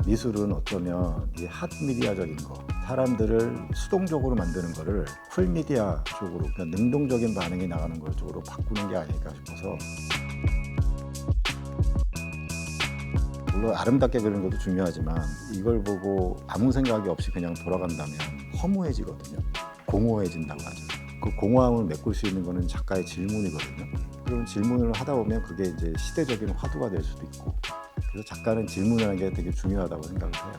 미술은 어쩌면 이 핫미디어적인 거, 사람들을 수동적으로 만드는 거를 쿨미디어 쪽으로, 그냥 능동적인 반응이 나가는 걸 쪽으로 바꾸는 게 아닐까 싶어서. 물론 아름답게 그리는 것도 중요하지만 이걸 보고 아무 생각이 없이 그냥 돌아간다면 허무해지거든요. 공허해진다고 하죠. 그 공허함을 메꿀 수 있는 거는 작가의 질문이거든요. 그런 질문을 하다 보면 그게 이제 시대적인 화두가 될 수도 있고, 그래서 작가는 질문하는 게 되게 중요하다고 생각을 해요.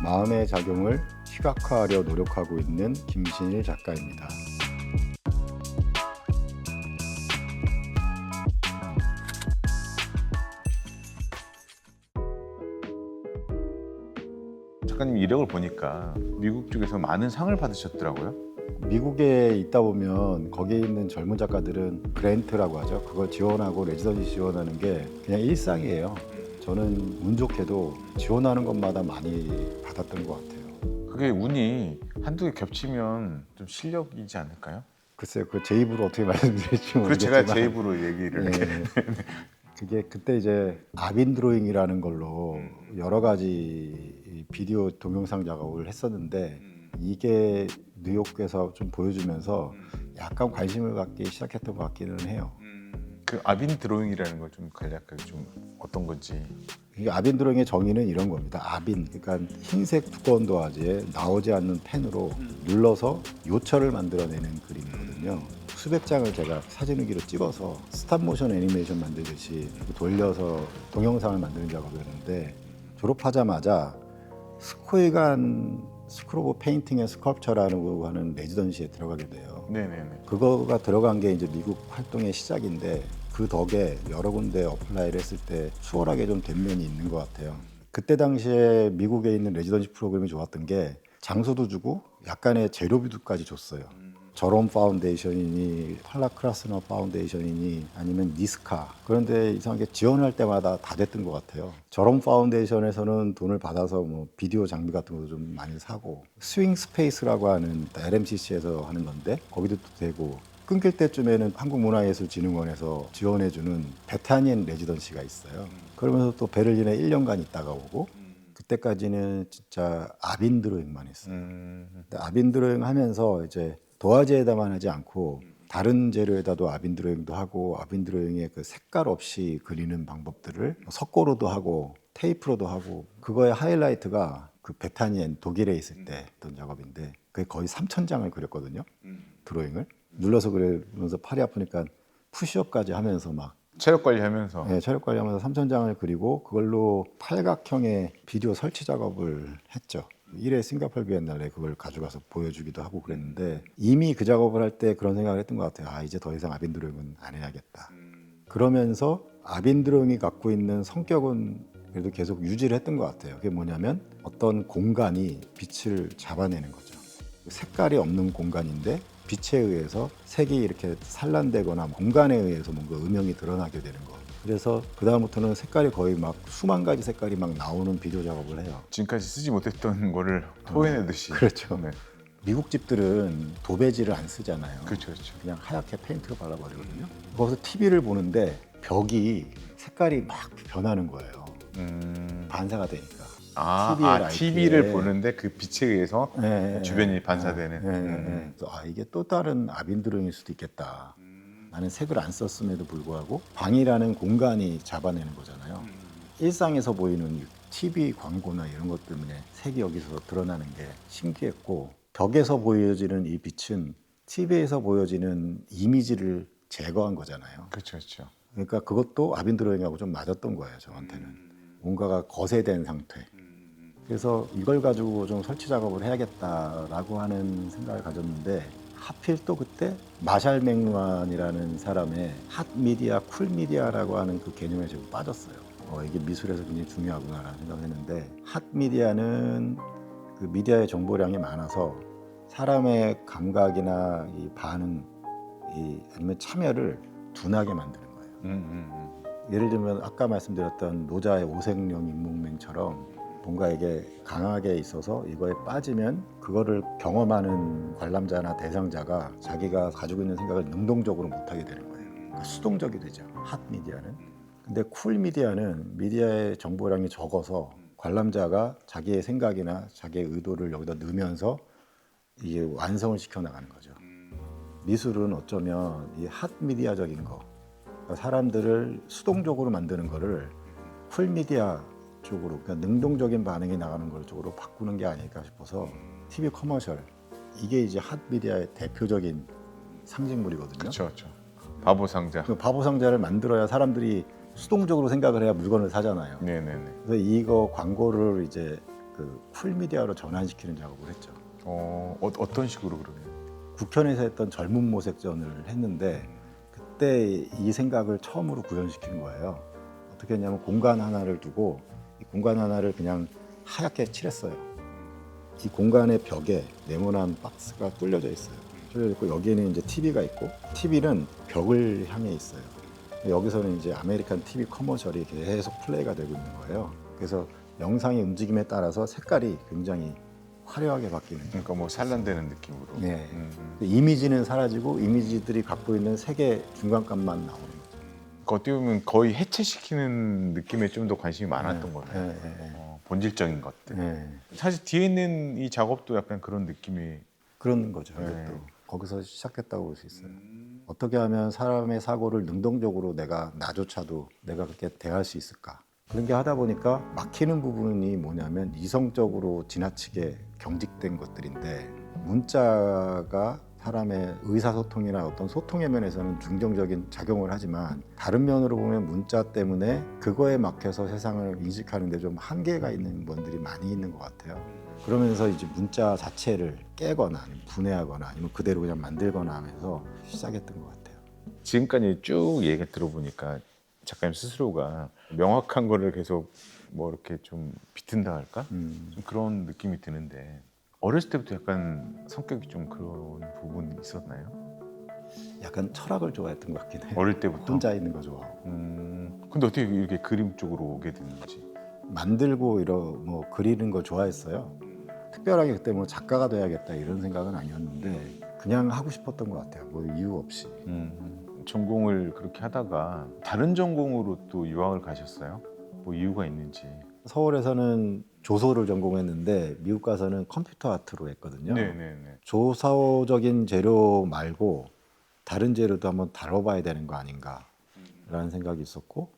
마음의 작용을 시각화하려 노력하고 있는 김신일 작가입니다. 작가님 이력을 보니까 미국 쪽에서 많은 상을 받으셨더라고요. 미국에 있다 보면 거기에 있는 젊은 작가들은 그랜트라고 하죠. 그걸 지원하고 레지던시 지원하는 게 그냥 일상이에요. 저는 운 좋게도 지원하는 것마다 많이 받았던 것 같아요. 그게 운이 한두 개 겹치면 좀 실력이지 않을까요? 글쎄요, 그 제 입으로 어떻게 말씀드릴지 그래서 모르겠지만 제가 제 입으로 얘기를 이렇게. 네. 그게 그때 이제 아빈 드로잉이라는 걸로 여러 가지 비디오 동영상 작업을 했었는데, 이게 뉴욕에서 좀 보여주면서 약간 관심을 갖기 시작했던 것 같기는 해요. 그 아빈 드로잉이라는 걸 좀 간략하게 좀 어떤 건지. 이게 아빈 드로잉의 정의는 이런 겁니다. 아빈, 그러니까 흰색 두꺼운 도화지에 나오지 않는 펜으로 눌러서 요철을 만들어내는 그림이거든요. 수백 장을 제가 사진기로 찍어서 스탑모션 애니메이션 만들듯이 돌려서 동영상을 만드는 작업이었는데, 졸업하자마자 스코이간 스크루 오브 페인팅 앤 스컬프처라고 하는 레지던시에 들어가게 돼요. 네네네. 그거가 들어간 게 이제 미국 활동의 시작인데, 그 덕에 여러 군데 어플라이를 했을 때 수월하게 좀 된 면이 있는 것 같아요. 그때 당시에 미국에 있는 레지던시 프로그램이 좋았던 게 장소도 주고 약간의 재료비도까지 줬어요. 저롬 파운데이션이니 팔라 크라스너 파운데이션이니 아니면 니스카, 그런데 이상하게 지원할 때마다 다 됐던 것 같아요. 저롬 파운데이션에서는 돈을 받아서 뭐 비디오 장비 같은 것도 좀 많이 사고, 스윙 스페이스라고 하는 LMCC에서 하는 건데 거기도 또 되고, 끊길 때쯤에는 한국문화예술진흥원에서 지원해주는 베타니엔 레지던시가 있어요. 그러면서 또 베를린에 1년간 있다가 오고, 그때까지는 진짜 아빈 드로잉만 했어요. 근데 아빈 드로잉 하면서 이제 도화지에다만 하지 않고 다른 재료에다도 아빈 드로잉도 하고, 아빈 드로잉의 그 색깔 없이 그리는 방법들을 석고로도 하고 테이프로도 하고, 그거의 하이라이트가 그 베타니엔 독일에 있을 때 했던 작업인데, 그게 거의 3,000장을 그렸거든요. 드로잉을 눌러서 그리면서 팔이 아프니까 푸시업까지 하면서 막 체력 관리하면서. 네, 체력 관리하면서 3,000장을 그리고 그걸로 팔각형의 비디오 설치 작업을 했죠. 1회 싱가포르 비엔날레 그걸 가져가서 보여주기도 하고 그랬는데, 이미 그 작업을 할 때 그런 생각을 했던 것 같아요. 아, 이제 더 이상 아빈 드로잉은 안 해야겠다. 그러면서 아빈 드로잉이 갖고 있는 성격은 그래도 계속 유지를 했던 것 같아요. 그게 뭐냐면 어떤 공간이 빛을 잡아내는 거죠. 색깔이 없는 공간인데 빛에 의해서 색이 이렇게 산란되거나 공간에 의해서 뭔가 음영이 드러나게 되는 거. 그래서 그 다음부터는 색깔이 거의 막 수만 가지 색깔이 막 나오는 비디오 작업을 해요. 지금까지 쓰지 못했던 거를 토해내듯이. 그렇죠. 네. 미국 집들은 도배지를 안 쓰잖아요. 그렇죠, 그렇죠. 그냥 하얗게 페인트로 발라버리거든요. 거기서 TV를 보는데 벽이 색깔이 막 변하는 거예요. 반사가 되니까. TV를 보는데 그 빛에 의해서 네, 주변이 반사되는. 그래서 아, 이게 또 다른 아빈 드로잉일 수도 있겠다. 나는 색을 안 썼음에도 불구하고 방이라는 공간이 잡아내는 거잖아요. 일상에서 보이는 TV 광고나 이런 것 때문에 색이 여기서 드러나는 게 신기했고, 벽에서 보여지는 이 빛은 TV에서 보여지는 이미지를 제거한 거잖아요. 그렇죠, 그렇죠. 그러니까 그것도 아빈 드로잉하고 좀 맞았던 거예요, 저한테는. 뭔가가 거세된 상태. 그래서 이걸 가지고 좀 설치 작업을 해야겠다라고 하는 생각을 가졌는데, 하필 또 그때 마샬 맥루안이라는 사람의 핫미디어, 쿨미디어라고 하는 그 개념에 지금 빠졌어요. 이게 미술에서 굉장히 중요하구나라는 생각을 했는데, 핫미디어는 그 미디어의 정보량이 많아서 사람의 감각이나 이 반응, 아니면 참여를 둔하게 만드는 거예요. 예를 들면 아까 말씀드렸던 노자의 오색령 인문맹처럼 뭔가 이게 강하게 있어서 이거에 빠지면 그거를 경험하는 관람자나 대상자가 자기가 가지고 있는 생각을 능동적으로 못하게 되는 거예요. 그러니까 수동적이 되죠, 핫미디어는. 근데 쿨 미디어는 미디어의 정보량이 적어서 관람자가 자기의 생각이나 자기의 의도를 여기다 넣으면서 이게 완성을 시켜 나가는 거죠. 미술은 어쩌면 이 핫 미디어적인 거, 그러니까 사람들을 수동적으로 만드는 거를 쿨 미디어 쪽으로, 그러니까 능동적인 반응이 나가는 걸 쪽으로 바꾸는 게 아닐까 싶어서 TV 커머셜, 이게 이제 핫 미디어의 대표적인 상징물이거든요. 그렇죠, 그렇죠. 바보 상자. 그 바보 상자를 만들어야 사람들이 수동적으로 생각을 해야 물건을 사잖아요. 네네네. 그래서 이거 광고를 이제 그 쿨 미디어로 전환시키는 작업을 했죠. 어떤 식으로 그러면? 국현에서 했던 젊은 모색전을 했는데 그때 이 생각을 처음으로 구현시킨 거예요. 어떻게 했냐면 공간 하나를 두고 이 공간 하나를 그냥 하얗게 칠했어요. 이 공간의 벽에 네모난 박스가 뚫려져 있어요. 뚫려져 있고 여기에는 이제 TV가 있고 TV는 벽을 향해 있어요. 여기서는 이제 아메리칸 TV 커머셜이 계속 플레이가 되고 있는 거예요. 그래서 영상의 움직임에 따라서 색깔이 굉장히 화려하게 바뀌는 거예요. 그러니까 뭐 산란되는 느낌으로. 네. 이미지는 사라지고 이미지들이 갖고 있는 색의 중간값만 나오는 거죠. 그러니까 어떻게 보면 거의 해체시키는 느낌에 좀 더 관심이 많았던 거네요. 본질적인 것들. 네. 사실 뒤에 있는 이 작업도 약간 그런 느낌이. 그런 거죠. 네. 이것도. 거기서 시작했다고 볼 수 있어요. 어떻게 하면 사람의 사고를 능동적으로 나조차도 내가 그렇게 대할 수 있을까? 그런 게 하다 보니까 막히는 부분이 뭐냐면 이성적으로 지나치게 경직된 것들인데 문자가 사람의 의사소통이나 어떤 소통의 면에서는 중정적인 작용을 하지만 다른 면으로 보면 문자 때문에 그거에 막혀서 세상을 인식하는 데 좀 한계가 있는 부분들이 많이 있는 것 같아요. 그러면서 이제 문자 자체를 깨거나 아니면 분해하거나 아니면 그대로 그냥 만들거나 하면서 시작했던 것 같아요. 지금까지 쭉 얘기 들어보니까 작가님 스스로가 명확한 거를 계속 뭐 이렇게 좀 비튼다 할까? 좀 그런 느낌이 드는데 어렸을 때부터 약간 성격이 좀 그런 부분이 있었나요? 약간 철학을 좋아했던 것 같긴 해요. 어릴 때부터? 혼자 있는 거 좋아하고. 근데 어떻게 이렇게 그림 쪽으로 오게 됐는지? 만들고 뭐 그리는 거 좋아했어요. 특별하게 그때 뭐 작가가 돼야겠다 이런 생각은 아니었는데 그냥 하고 싶었던 것 같아요. 뭐 이유 없이. 전공을 그렇게 하다가 다른 전공으로 또 유학을 가셨어요? 뭐 이유가 있는지. 서울에서는 조소를 전공했는데 미국 가서는 컴퓨터 아트로 했거든요. 네네네. 조사적인 재료 말고 다른 재료도 한번 다뤄봐야 되는 거 아닌가라는 생각이 있었고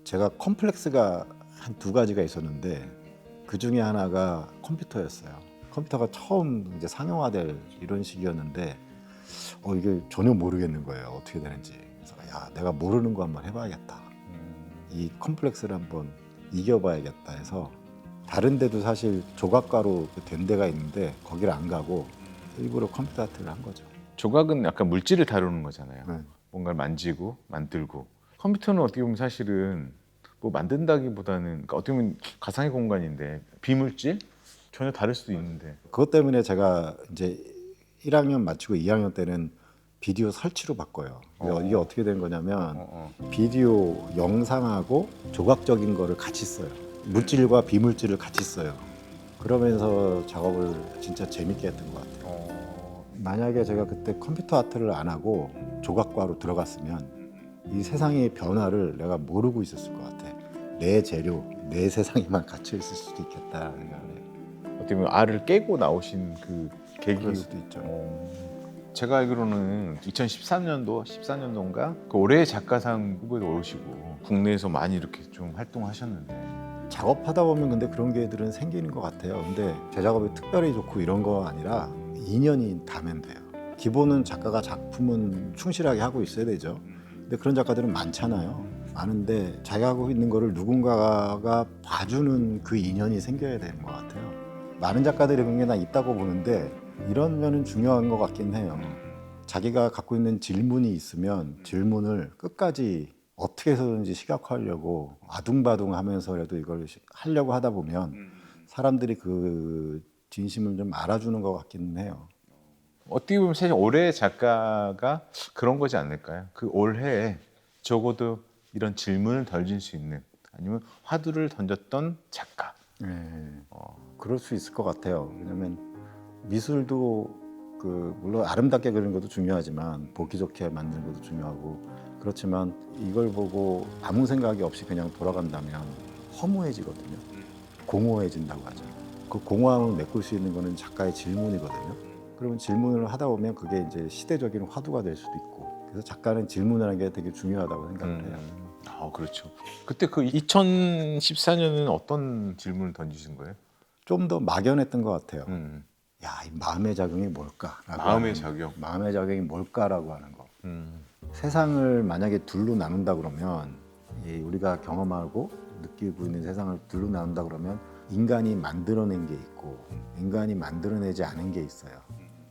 제가 컴플렉스가 한 두 가지가 있었는데 그 중에 하나가 컴퓨터였어요. 컴퓨터가 처음 이제 상용화될 이런 시기였는데 이게 전혀 모르겠는 거예요. 어떻게 되는지. 그래서 야, 내가 모르는 거 한번 해봐야겠다. 이 컴플렉스를 한번 이겨봐야겠다 해서 다른 데도 사실 조각가로 된 데가 있는데 거기를 안 가고 일부러 컴퓨터 아트를 한 거죠. 조각은 약간 물질을 다루는 거잖아요. 네. 뭔가를 만지고 만들고. 컴퓨터는 어떻게 보면 사실은 뭐 만든다기보다는 그러니까 어떻게 보면 가상의 공간인데 비물질? 전혀 다를 수도 있는데. 그것 때문에 제가 이제 1학년 마치고 2학년 때는 비디오 설치로 바꿔요. 이게 어떻게 된 거냐면 비디오 영상하고 조각적인 거를 같이 써요. 물질과 비물질을 같이 써요. 그러면서 작업을 진짜 재밌게 했던 것 같아요. 만약에 제가 그때 컴퓨터 아트를 안 하고 조각과로 들어갔으면 이 세상의 변화를 내가 모르고 있었을 것 같아. 내 재료, 내 세상에만 갇혀 있을 수도 있겠다 생각을 해요. 어떻게 보면 알을 깨고 나오신 그 계기. 그럴 수도 있죠. 제가 알기로는 2013년도, 14년도인가 그 올해의 작가상 후보에 오르시고 국내에서 많이 이렇게 좀 활동하셨는데 작업하다 보면 근데 그런 기회들은 생기는 것 같아요. 근데 제 작업이 특별히 좋고 이런 거 아니라 인연이 닿으면 돼요. 기본은 작가가 작품은 충실하게 하고 있어야 되죠. 근데 그런 작가들은 많잖아요. 많은데 자기가 하고 있는 거를 누군가가 봐주는 그 인연이 생겨야 되는 것 같아요. 많은 작가들이 그런 게 나 있다고 보는데 이런 면은 중요한 것 같긴 해요. 자기가 갖고 있는 질문이 있으면 질문을 끝까지 어떻게 해서든지 시각화하려고 아둥바둥 하면서라도 이걸 하려고 하다 보면 사람들이 그 진심을 좀 알아주는 것 같기는 해요. 어떻게 보면 사실 올해의 작가가 그런 거지 않을까요? 그 올해에 적어도 이런 질문을 던질 수 있는 아니면 화두를 던졌던 작가. 그럴 수 있을 것 같아요. 왜냐하면 미술도 물론 아름답게 그리는 것도 중요하지만 보기 좋게 만드는 것도 중요하고 그렇지만 이걸 보고 아무 생각이 없이 그냥 돌아간다면 허무해지거든요. 공허해진다고 하죠. 그 공허함을 메꿀 수 있는 거는 작가의 질문이거든요. 그러면 질문을 하다 보면 그게 이제 시대적인 화두가 될 수도 있고, 그래서 작가는 질문을 하는 게 되게 중요하다고 생각을 해요. 그렇죠. 그때 그 2014년에는 어떤 질문을 던지신 거예요? 좀 더 막연했던 것 같아요. 야, 이 마음의 작용이 뭘까? 마음의 작용. 마음의 작용이 뭘까라고 하는 거. 음. 세상을 만약에 둘로 나눈다 그러면, 우리가 경험하고 느끼고 있는 세상을 둘로 나눈다 그러면 인간이 만들어낸 게 있고 인간이 만들어내지 않은 게 있어요.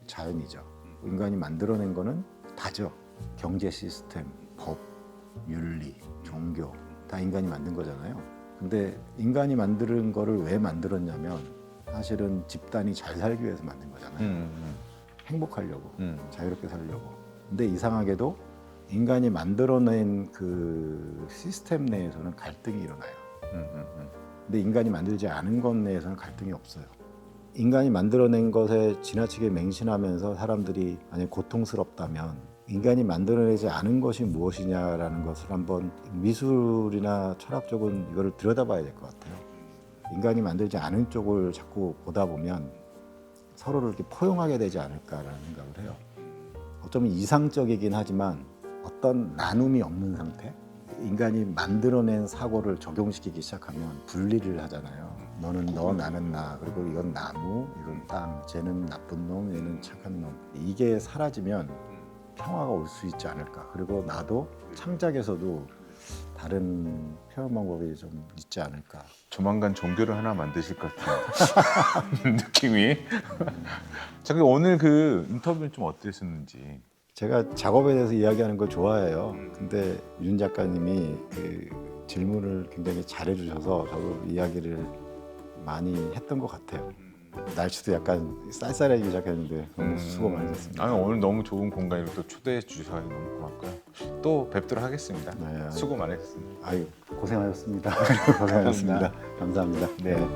자연이죠. 인간이 만들어낸 거는 다죠. 경제 시스템, 법, 윤리, 종교 다 인간이 만든 거잖아요. 근데 인간이 만드는 거를 왜 만들었냐면 사실은 집단이 잘 살기 위해서 만든 거잖아요. 행복하려고, 자유롭게 살려고. 근데 이상하게도 인간이 만들어낸 그 시스템 내에서는 갈등이 일어나요. 근데 인간이 만들지 않은 것 내에서는 갈등이 없어요. 인간이 만들어낸 것에 지나치게 맹신하면서 사람들이 만약 고통스럽다면 인간이 만들어내지 않은 것이 무엇이냐라는 것을 한번 미술이나 철학 쪽은 이거를 들여다봐야 될 것 같아요. 인간이 만들지 않은 쪽을 자꾸 보다 보면 서로를 이렇게 포용하게 되지 않을까라는 생각을 해요. 어쩌면 이상적이긴 하지만 어떤 나눔이 없는 상태? 인간이 만들어낸 사고를 적용시키기 시작하면 분리를 하잖아요. 너는 너, 나는 나, 그리고 이건 나무, 이건 땅, 쟤는 나쁜 놈, 얘는 착한 놈. 이게 사라지면 평화가 올 수 있지 않을까. 그리고 나도 창작에서도 다른 표현 방법이 좀 있지 않을까. 조만간 종교를 하나 만드실 것 같은 느낌이. 자, 그럼 오늘 그 인터뷰는 좀 어땠었는지. 제가 작업에 대해서 이야기하는 걸 좋아해요. 근데 윤 작가님이 그 질문을 굉장히 잘해주셔서 저도 이야기를 많이 했던 것 같아요. 날씨도 약간 쌀쌀해지기 시작했는데 너무 수고 많으셨습니다. 오늘 너무 좋은 공간으로 또 초대해 주셔서 너무 고맙고요. 또 뵙도록 하겠습니다. 네, 수고 많으셨습니다. 아유, 고생하셨습니다. 고생하셨습니다. 감사합니다. 네.